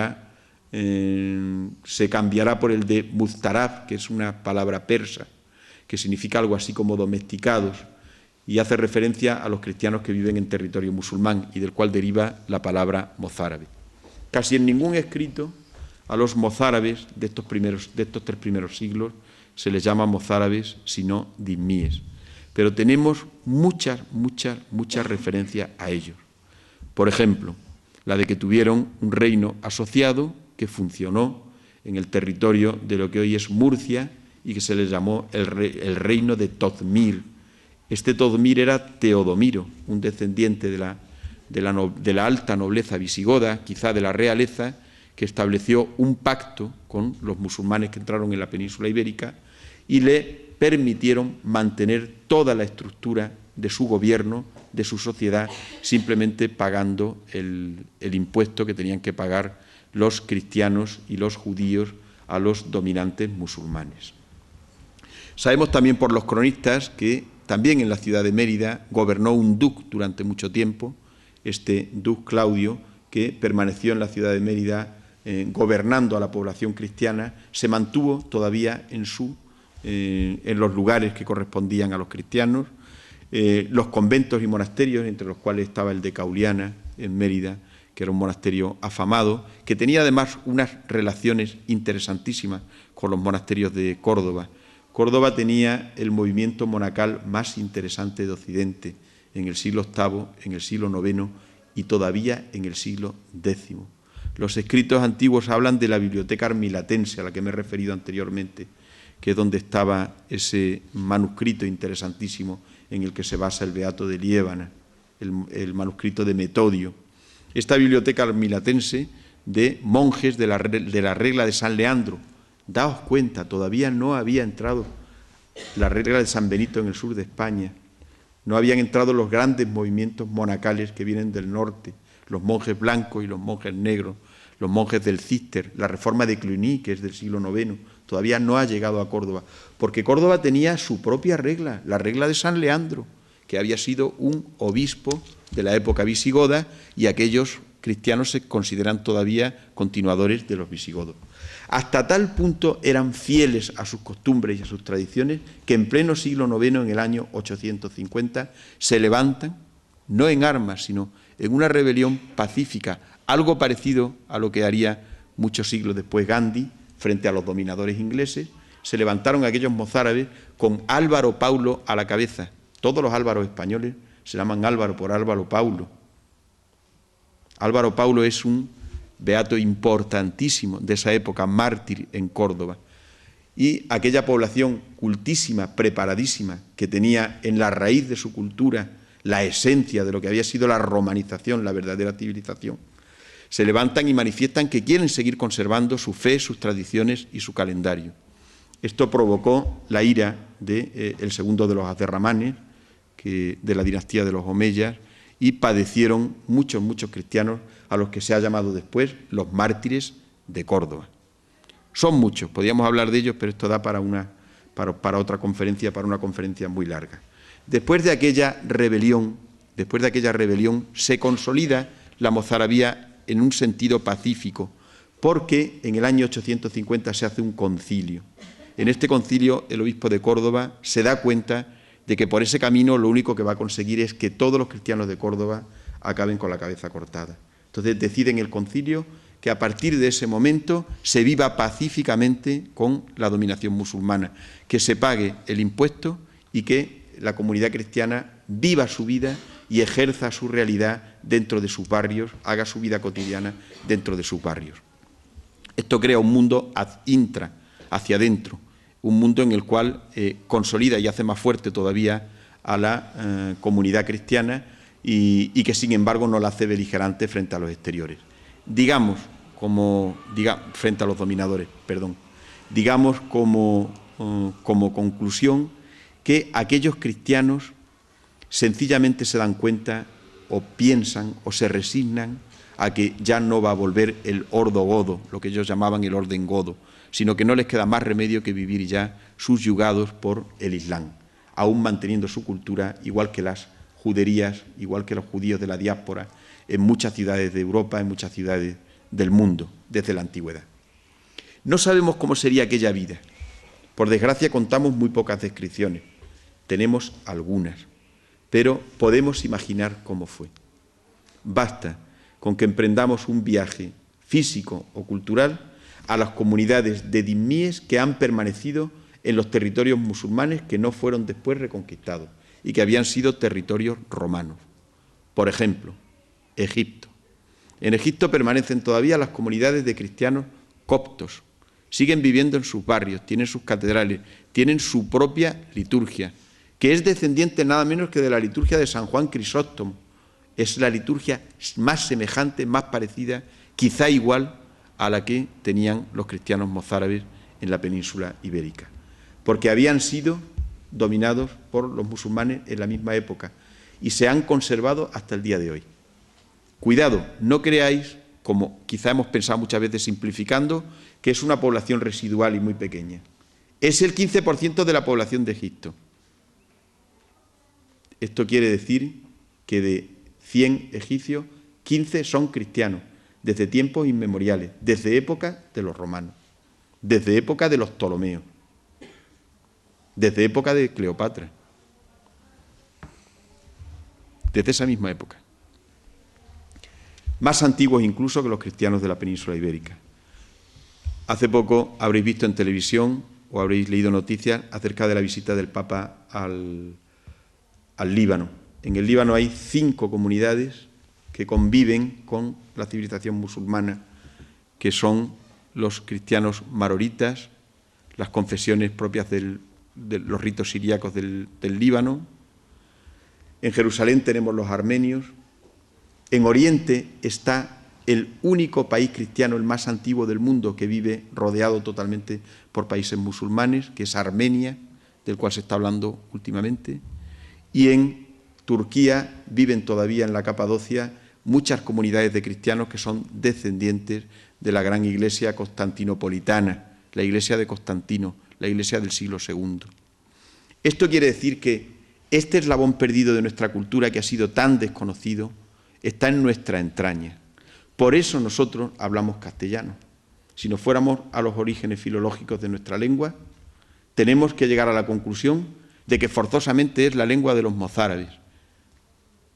se cambiará por el de Muztarab, que es una palabra persa, que significa algo así como domesticados, y hace referencia a los cristianos que viven en territorio musulmán y del cual deriva la palabra mozárabe. Casi en ningún escrito a los mozárabes de estos 3 primeros siglos se les llama mozárabes, sino dhimmíes. Pero tenemos muchas referencias a ellos. Por ejemplo, la de que tuvieron un reino asociado que funcionó en el territorio de lo que hoy es Murcia y que se les llamó el reino de Todmir. Este Todmir era Teodomiro, un descendiente de la alta nobleza visigoda, quizá de la realeza, que estableció un pacto con los musulmanes que entraron en la península ibérica y le permitieron mantener toda la estructura de su gobierno, de su sociedad, simplemente pagando el impuesto que tenían que pagar los cristianos y los judíos a los dominantes musulmanes. Sabemos también por los cronistas que también en la ciudad de Mérida gobernó un duque durante mucho tiempo, este duque Claudio, que permaneció en la ciudad de Mérida gobernando a la población cristiana, se mantuvo todavía en los lugares que correspondían a los cristianos, los conventos y monasterios, entre los cuales estaba el de Cauliana, en Mérida, que era un monasterio afamado, que tenía además unas relaciones interesantísimas con los monasterios de Córdoba. Córdoba tenía el movimiento monacal más interesante de Occidente en el siglo VIII, en el siglo IX y todavía en el siglo X. Los escritos antiguos hablan de la biblioteca armilatense, a la que me he referido anteriormente, que es donde estaba ese manuscrito interesantísimo en el que se basa el Beato de Liébana, el manuscrito de Metodio. Esta biblioteca armilatense de monjes de la regla de San Leandro. Daos cuenta, todavía no había entrado la regla de San Benito en el sur de España, no habían entrado los grandes movimientos monacales que vienen del norte, los monjes blancos y los monjes negros, los monjes del Císter, la reforma de Cluny, que es del siglo IX, todavía no ha llegado a Córdoba, porque Córdoba tenía su propia regla, la regla de San Leandro, que había sido un obispo de la época visigoda, y aquellos cristianos se consideran todavía continuadores de los visigodos. Hasta tal punto eran fieles a sus costumbres y a sus tradiciones que en pleno siglo IX, en el año 850, se levantan, no en armas, sino en una rebelión pacífica, algo parecido a lo que haría muchos siglos después Gandhi frente a los dominadores ingleses. Se levantaron aquellos mozárabes con Álvaro Paulo a la cabeza. Todos los Álvaros españoles se llaman Álvaro por Álvaro Paulo. Álvaro Paulo es un beato importantísimo de esa época, mártir en Córdoba. Y aquella población cultísima, preparadísima, que tenía en la raíz de su cultura la esencia de lo que había sido la romanización, la verdadera civilización, se levantan y manifiestan que quieren seguir conservando su fe, sus tradiciones y su calendario. Esto provocó la ira del segundo de los Abderramanes, de la dinastía de los Omeyas, y padecieron muchos cristianos a los que se ha llamado después los mártires de Córdoba. Son muchos, podríamos hablar de ellos, pero esto da para otra conferencia, para una conferencia muy larga. Después de aquella rebelión, se consolida la mozarabía en un sentido pacífico, porque en el año 850 se hace un concilio. En este concilio el obispo de Córdoba se da cuenta de que por ese camino lo único que va a conseguir es que todos los cristianos de Córdoba acaben con la cabeza cortada. Entonces decide en el concilio que a partir de ese momento se viva pacíficamente con la dominación musulmana, que se pague el impuesto y que la comunidad cristiana viva su vida y ejerza su realidad dentro de sus barrios, haga su vida cotidiana dentro de sus barrios. Esto crea un mundo ad intra, hacia adentro, un mundo en el cual consolida y hace más fuerte todavía a la comunidad cristiana y que sin embargo no la hace beligerante frente a los exteriores. Frente a los dominadores, perdón. Digamos como conclusión que aquellos cristianos sencillamente se dan cuenta o piensan o se resignan a que ya no va a volver el ordo godo, lo que ellos llamaban el orden godo, sino que no les queda más remedio que vivir ya subyugados por el Islam, aún manteniendo su cultura, igual que las juderías, igual que los judíos de la diáspora, en muchas ciudades de Europa, en muchas ciudades del mundo, desde la antigüedad. No sabemos cómo sería aquella vida. Por desgracia contamos muy pocas descripciones, tenemos algunas, pero podemos imaginar cómo fue. Basta con que emprendamos un viaje físico o cultural a las comunidades de dhimíes que han permanecido en los territorios musulmanes que no fueron después reconquistados y que habían sido territorios romanos. Por ejemplo, Egipto. En Egipto permanecen todavía las comunidades de cristianos coptos, siguen viviendo en sus barrios, tienen sus catedrales, tienen su propia liturgia, que es descendiente nada menos que de la liturgia de San Juan Crisóstomo. Es la liturgia más semejante, más parecida, quizá igual a la que tenían los cristianos mozárabes en la península ibérica, porque habían sido dominados por los musulmanes en la misma época y se han conservado hasta el día de hoy. Cuidado, no creáis, como quizá hemos pensado muchas veces simplificando, que es una población residual y muy pequeña. Es el 15% de la población de Egipto. Esto quiere decir que de 100 egipcios, 15 son cristianos, desde tiempos inmemoriales, desde época de los romanos, desde época de los Ptolomeos, desde época de Cleopatra, desde esa misma época. Más antiguos incluso que los cristianos de la península ibérica. Hace poco habréis visto en televisión o habréis leído noticias acerca de la visita del Papa al Líbano. En el Líbano hay 5 comunidades que conviven con la civilización musulmana, que son los cristianos maronitas, las confesiones propias de los ritos siríacos del Líbano. En Jerusalén tenemos los armenios. En Oriente está el único país cristiano, el más antiguo del mundo, que vive rodeado totalmente por países musulmanes, que es Armenia, del cual se está hablando últimamente, y en Turquía viven todavía en la Capadocia muchas comunidades de cristianos que son descendientes de la gran iglesia constantinopolitana, la iglesia de Constantino, la iglesia del siglo II. Esto quiere decir que este eslabón perdido de nuestra cultura, que ha sido tan desconocido, está en nuestra entraña. Por eso nosotros hablamos castellano. Si nos fuéramos a los orígenes filológicos de nuestra lengua, tenemos que llegar a la conclusión de que forzosamente es la lengua de los mozárabes,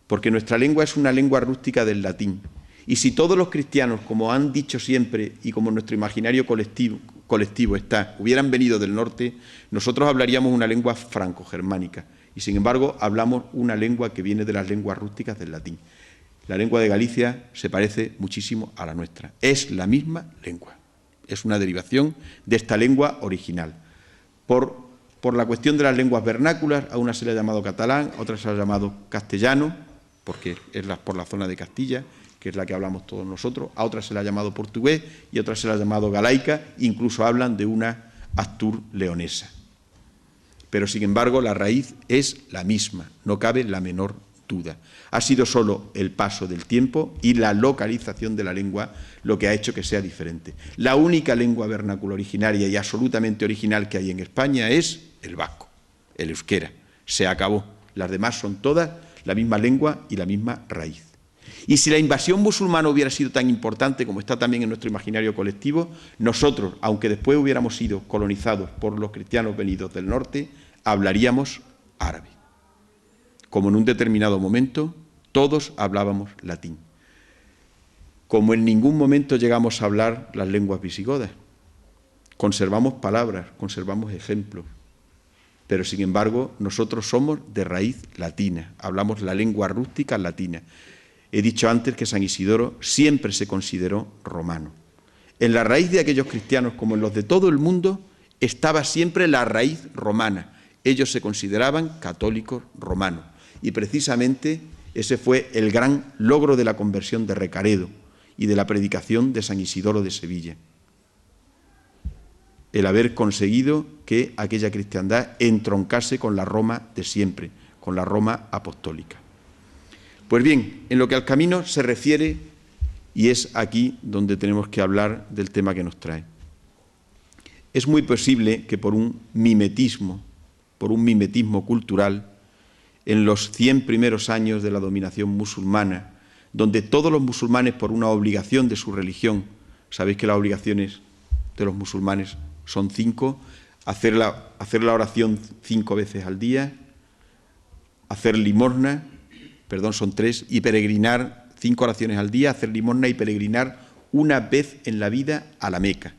porque nuestra lengua es una lengua rústica del latín. Y si todos los cristianos, como han dicho siempre y como nuestro imaginario colectivo está, hubieran venido del norte, nosotros hablaríamos una lengua franco-germánica. Y sin embargo, hablamos una lengua que viene de las lenguas rústicas del latín. La lengua de Galicia se parece muchísimo a la nuestra. Es la misma lengua. Es una derivación de esta lengua original. Por la cuestión de las lenguas vernáculas, a una se le ha llamado catalán, a otra se le ha llamado castellano, porque es por la zona de Castilla, que es la que hablamos todos nosotros, a otra se le ha llamado portugués y a otra se le ha llamado galaica, incluso hablan de una astur leonesa. Pero, sin embargo, la raíz es la misma, no cabe la menor duda. Ha sido solo el paso del tiempo y la localización de la lengua lo que ha hecho que sea diferente. La única lengua vernácula originaria y absolutamente original que hay en España es el vasco, el euskera. Se acabó. Las demás son todas la misma lengua y la misma raíz. Y si la invasión musulmana hubiera sido tan importante como está también en nuestro imaginario colectivo, nosotros, aunque después hubiéramos sido colonizados por los cristianos venidos del norte, hablaríamos árabe. Como en un determinado momento todos hablábamos latín. Como en ningún momento llegamos a hablar las lenguas visigodas. Conservamos palabras, conservamos ejemplos, pero sin embargo nosotros somos de raíz latina, hablamos la lengua rústica latina. He dicho antes que San Isidoro siempre se consideró romano. En la raíz de aquellos cristianos, como en los de todo el mundo, estaba siempre la raíz romana. Ellos se consideraban católicos romanos. Y precisamente ese fue el gran logro de la conversión de Recaredo y de la predicación de San Isidoro de Sevilla. El haber conseguido que aquella cristiandad entroncase con la Roma de siempre, con la Roma apostólica. Pues bien, en lo que al camino se refiere, y es aquí donde tenemos que hablar del tema que nos trae, es muy posible que por un mimetismo cultural, en los 100 primeros años de la dominación musulmana, donde todos los musulmanes, por una obligación de su religión, sabéis que las obligaciones de los musulmanes son 5, hacer la oración 5 veces al día, hacer limosna, son 3, y peregrinar 5 oraciones al día, hacer limosna y peregrinar una vez en la vida a la Meca.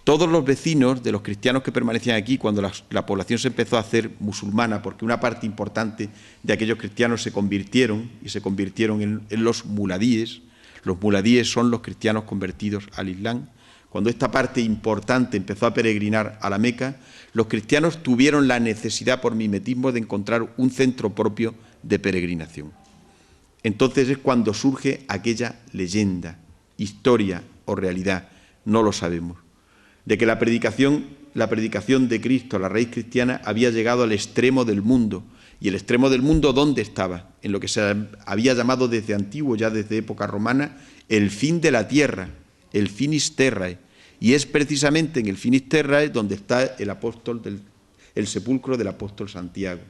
Todos los vecinos de los cristianos que permanecían aquí, cuando la población se empezó a hacer musulmana, porque una parte importante de aquellos cristianos se convirtieron en los muladíes. Los muladíes son los cristianos convertidos al Islam. Cuando esta parte importante empezó a peregrinar a la Meca, los cristianos tuvieron la necesidad por mimetismo de encontrar un centro propio de peregrinación. Entonces es cuando surge aquella leyenda, historia o realidad, no lo sabemos, de que la predicación de Cristo, la raíz cristiana, había llegado al extremo del mundo. ¿Y el extremo del mundo dónde estaba? En lo que se había llamado desde antiguo, ya desde época romana, el fin de la tierra, el finis terrae. Y es precisamente en el finis terrae donde está el sepulcro del apóstol Santiago.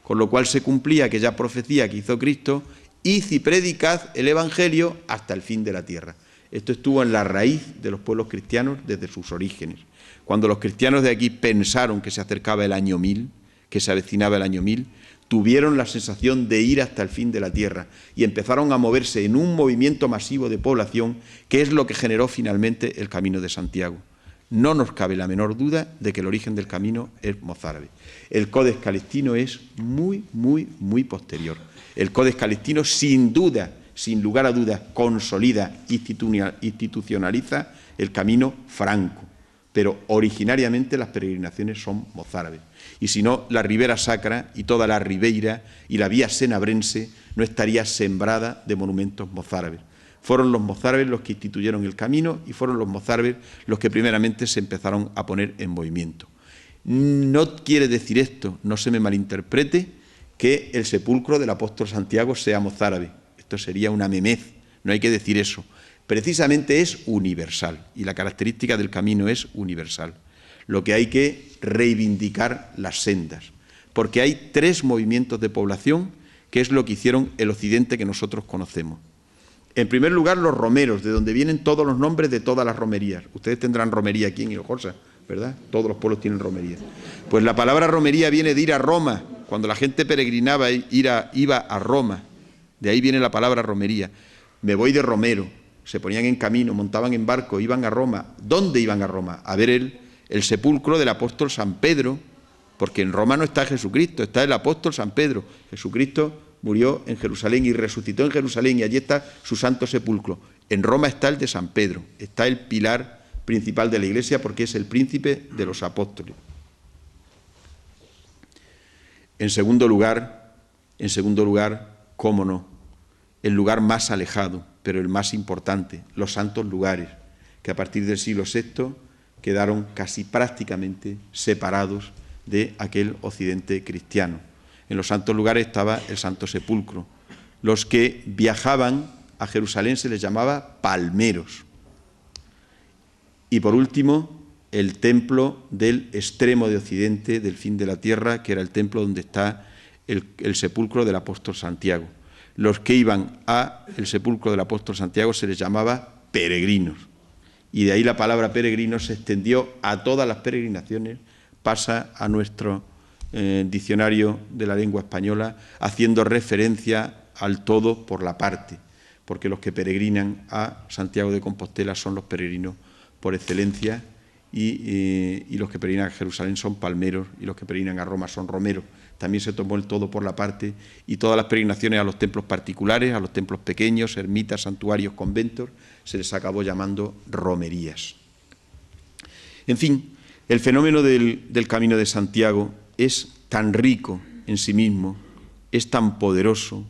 Con lo cual se cumplía aquella profecía que hizo Cristo: id y predicad el Evangelio hasta el fin de la tierra. Esto estuvo en la raíz de los pueblos cristianos desde sus orígenes. Cuando los cristianos de aquí pensaron que se acercaba el año 1000, que se avecinaba el año 1000, tuvieron la sensación de ir hasta el fin de la tierra y empezaron a moverse en un movimiento masivo de población, que es lo que generó finalmente el Camino de Santiago. No nos cabe la menor duda de que el origen del camino es mozárabe. El Codex Calixtino es muy, muy, muy posterior. El Codex Calixtino, sin duda, sin lugar a dudas, consolida, institucionaliza el camino franco, pero originariamente las peregrinaciones son mozárabes. Y si no, la Ribera Sacra y toda la Ribeira y la vía senabrense no estaría sembrada de monumentos mozárabes. Fueron los mozárabes los que instituyeron el camino y fueron los mozárabes los que primeramente se empezaron a poner en movimiento. No quiere decir esto, no se me malinterprete, que el sepulcro del apóstol Santiago sea mozárabe. Esto sería una memez, no hay que decir eso. Precisamente es universal y la característica del camino es universal. Lo que hay que reivindicar las sendas, porque hay 3 movimientos de población que es lo que hicieron el occidente que nosotros conocemos. En primer lugar, los romeros, de donde vienen todos los nombres de todas las romerías. Ustedes tendrán romería aquí en Hinojosa, ¿verdad? Todos los pueblos tienen romería. Pues la palabra romería viene de ir a Roma. Cuando la gente peregrinaba, iba a Roma. De ahí viene la palabra romería. Me voy de romero. Se ponían en camino, montaban en barco, iban a Roma. ¿Dónde iban a Roma? A ver el sepulcro del apóstol San Pedro, porque en Roma no está Jesucristo, está el apóstol San Pedro. Jesucristo murió en Jerusalén y resucitó en Jerusalén y allí está su santo sepulcro. En Roma está el de San Pedro, está el pilar principal de la Iglesia porque es el príncipe de los apóstoles. En segundo lugar, cómo no, el lugar más alejado, pero el más importante, los santos lugares, que a partir del siglo VI quedaron casi prácticamente separados de aquel occidente cristiano. En los santos lugares estaba el Santo Sepulcro. Los que viajaban a Jerusalén se les llamaba palmeros. Y por último, el templo del extremo de occidente, del fin de la tierra, que era el templo donde está el sepulcro del apóstol Santiago. Los que iban al sepulcro del apóstol Santiago se les llamaba peregrinos. Y de ahí la palabra peregrino se extendió a todas las peregrinaciones, pasa a nuestro diccionario de la lengua española, haciendo referencia al todo por la parte, porque los que peregrinan a Santiago de Compostela son los peregrinos por excelencia y los que peregrinan a Jerusalén son palmeros y los que peregrinan a Roma son romeros. También se tomó el todo por la parte y todas las peregrinaciones a los templos particulares, a los templos pequeños, ermitas, santuarios, conventos, se les acabó llamando romerías. En fin, el fenómeno del Camino de Santiago es tan rico en sí mismo, es tan poderoso,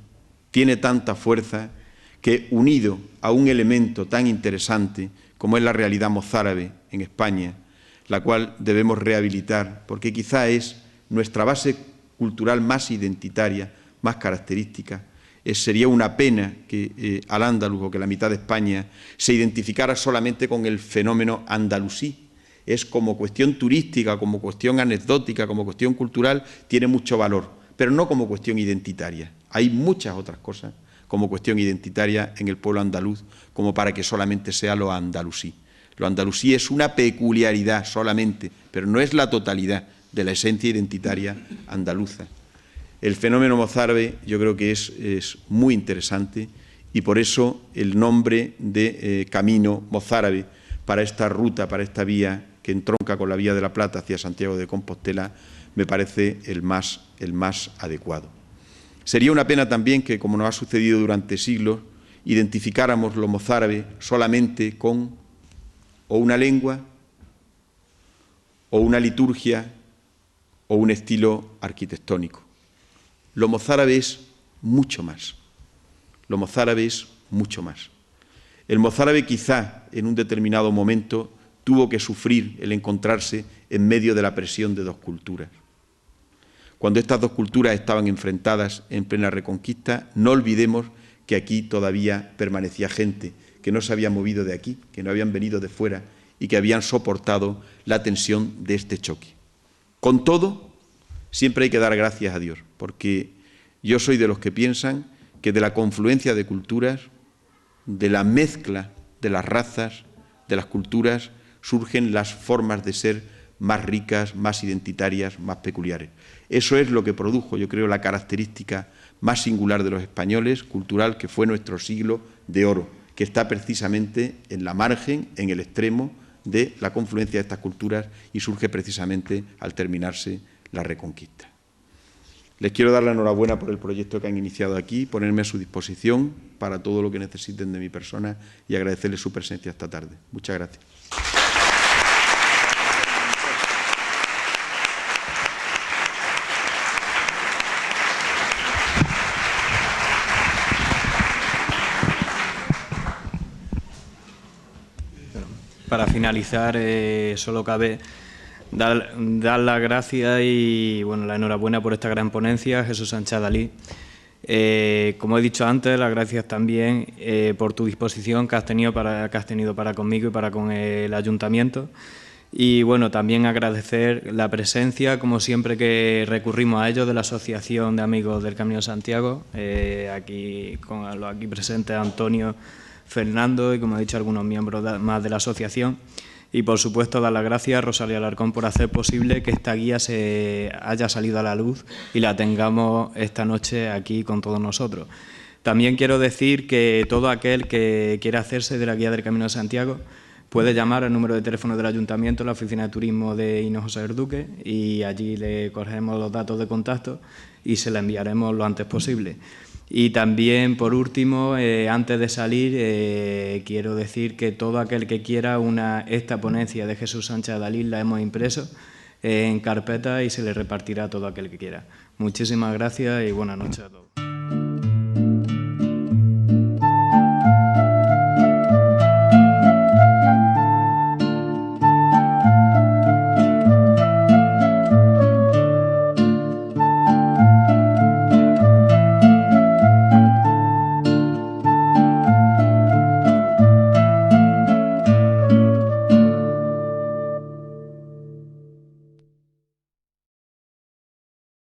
tiene tanta fuerza, que unido a un elemento tan interesante como es la realidad mozárabe en España, la cual debemos rehabilitar, porque quizá es nuestra base cultural más identitaria, más característica. Sería una pena que Al-Ándalus o que la mitad de España se identificara solamente con el fenómeno andalusí. Es como cuestión turística, como cuestión anecdótica, como cuestión cultural, tiene mucho valor, pero no como cuestión identitaria. Hay muchas otras cosas como cuestión identitaria en el pueblo andaluz, como para que solamente sea lo andalusí. Lo andalusí es una peculiaridad solamente, pero no es la totalidad de la esencia identitaria andaluza. El fenómeno mozárabe yo creo que es muy interesante y por eso el nombre de camino mozárabe para esta ruta, para esta vía que entronca con la Vía de la Plata hacia Santiago de Compostela, me parece el más adecuado. Sería una pena también que, como nos ha sucedido durante siglos, identificáramos lo mozárabe solamente con o una lengua, o una liturgia, o un estilo arquitectónico. Lo mozárabe es mucho más. Lo mozárabe es mucho más. El mozárabe quizá en un determinado momento tuvo que sufrir el encontrarse en medio de la presión de dos culturas. Cuando estas dos culturas estaban enfrentadas en plena Reconquista, no olvidemos que aquí todavía permanecía gente que no se había movido de aquí, que no habían venido de fuera y que habían soportado la tensión de este choque. Con todo, siempre hay que dar gracias a Dios, porque yo soy de los que piensan que de la confluencia de culturas, de la mezcla de las razas, de las culturas, surgen las formas de ser más ricas, más identitarias, más peculiares. Eso es lo que produjo, yo creo, la característica más singular de los españoles, cultural, que fue nuestro siglo de oro, que está precisamente en la margen, en el extremo de la confluencia de estas culturas y surge precisamente al terminarse la Reconquista. Les quiero dar la enhorabuena por el proyecto que han iniciado aquí, ponerme a su disposición para todo lo que necesiten de mi persona y agradecerles su presencia esta tarde. Muchas gracias. para finalizar, solo cabe dar las gracias y bueno, la enhorabuena por esta gran ponencia, Jesús Sánchez Adalid. Como he dicho antes, las gracias también por tu disposición que has tenido para conmigo y para con el Ayuntamiento. Y bueno, también agradecer la presencia, como siempre que recurrimos a ello, de la Asociación de Amigos del Camino de Santiago, aquí con los aquí presentes Antonio, Fernando y, como he dicho, algunos miembros más de la asociación. Y, por supuesto, dar las gracias a Rosalía Alarcón por hacer posible que esta guía se haya salido a la luz y la tengamos esta noche aquí con todos nosotros. También quiero decir que todo aquel que quiera hacerse de la guía del Camino de Santiago puede llamar al número de teléfono del Ayuntamiento, la Oficina de Turismo de Hinojosa del Duque, y allí le cogeremos los datos de contacto y se la enviaremos lo antes posible. Y también, por último, antes de salir, quiero decir que todo aquel que quiera esta ponencia de Jesús Sánchez Adalid la hemos impreso en carpeta y se le repartirá a todo aquel que quiera. Muchísimas gracias y buenas noches a todos.